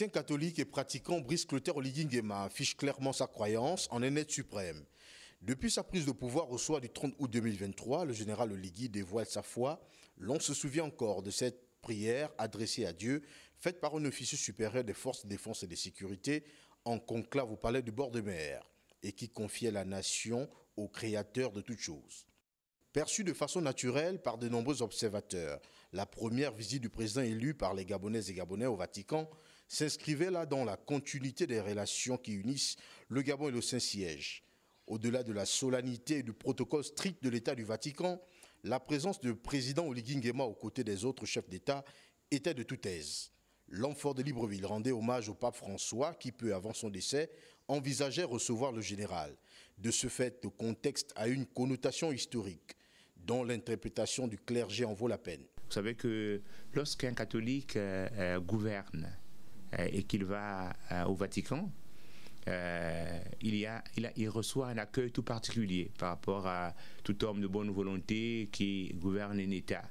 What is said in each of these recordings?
Chrétien catholique et pratiquant, Brice Clotaire Oligui Nguema affiche clairement sa croyance en un être suprême. Depuis sa prise de pouvoir au soir du 30 août 2023, le général Oligui dévoile sa foi. L'on se souvient encore de cette prière adressée à Dieu, faite par un officier supérieur des forces de défense et de sécurité en conclave au palais du bord de mer, et qui confiait la nation au créateur de toutes choses. Perçue de façon naturelle par de nombreux observateurs, la première visite du président élu par les Gabonaises et Gabonais au Vatican s'inscrivait là dans la continuité des relations qui unissent le Gabon et le Saint-Siège. Au-delà de la solennité et du protocole strict de l'État du Vatican, la présence du président Oligui Nguema aux côtés des autres chefs d'État était de toute aise. L'homme fort de Libreville rendait hommage au pape François qui, peu avant son décès, envisageait recevoir le général. De ce fait, le contexte a une connotation historique, dont l'interprétation du clergé en vaut la peine. Vous savez que lorsqu'un catholique gouverne et qu'il va au Vatican, il reçoit un accueil tout particulier par rapport à tout homme de bonne volonté qui gouverne un État.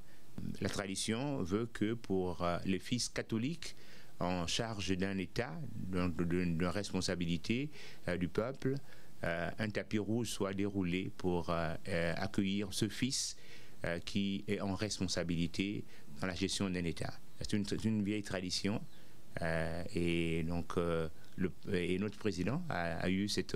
La tradition veut que pour les fils catholiques en charge d'un État, d'une responsabilité du peuple, un tapis rouge soit déroulé pour accueillir ce fils qui est en responsabilité dans la gestion d'un État. C'est une vieille tradition et donc et notre président a eu cette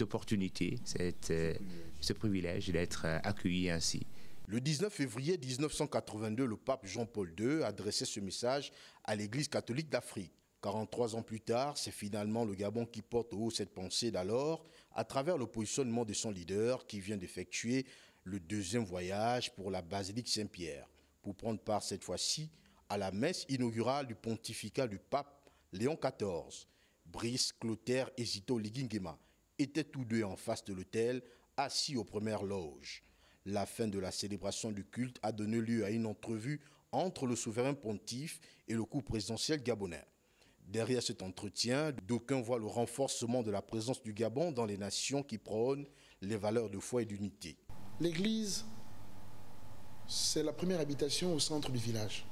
opportunité, ce privilège d'être accueilli ainsi. Le 19 février 1982, le pape Jean-Paul II adressait ce message à l'Église catholique d'Afrique. 43 ans plus tard, c'est finalement le Gabon qui porte au haut cette pensée d'alors, à travers le positionnement de son leader qui vient d'effectuer le deuxième voyage pour la basilique Saint-Pierre, pour prendre part cette fois-ci à la messe inaugurale du pontificat du pape Léon XIV. Brice Clotaire et Oligui Nguema étaient tous deux en face de l'autel, assis aux premières loges. La fin de la célébration du culte a donné lieu à une entrevue entre le souverain pontife et le couple présidentiel gabonais. Derrière cet entretien, d'aucuns voient le renforcement de la présence du Gabon dans les nations qui prônent les valeurs de foi et d'unité. L'église, c'est la première habitation au centre du village.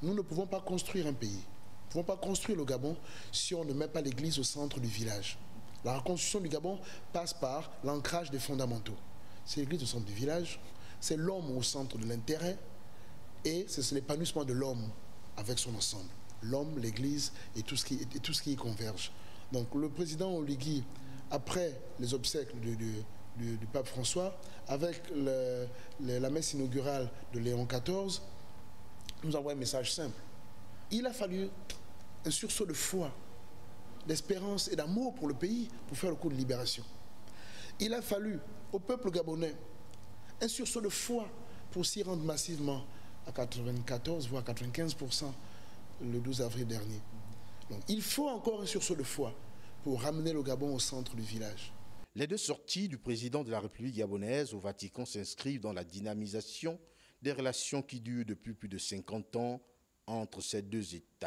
Nous ne pouvons pas construire un pays. Nous ne pouvons pas construire le Gabon si on ne met pas l'église au centre du village. La reconstruction du Gabon passe par l'ancrage des fondamentaux. C'est l'église au centre du village, c'est l'homme au centre de l'intérêt et c'est l'épanouissement de l'homme avec son ensemble. L'homme, l'église et tout ce qui y converge. Donc le président Oligui, après les obsèques du pape François, avec la messe inaugurale de Léon XIV, nous envoie un message simple. Il a fallu un sursaut de foi, d'espérance et d'amour pour le pays pour faire le coup de libération. Il a fallu au peuple gabonais un sursaut de foi pour s'y rendre massivement à 94 voire 95% le 12 avril dernier. Donc il faut encore un sursaut de foi pour ramener le Gabon au centre du village. Les deux sorties du président de la République gabonaise au Vatican s'inscrivent dans la dynamisation des relations qui durent depuis plus de 50 ans entre ces deux États.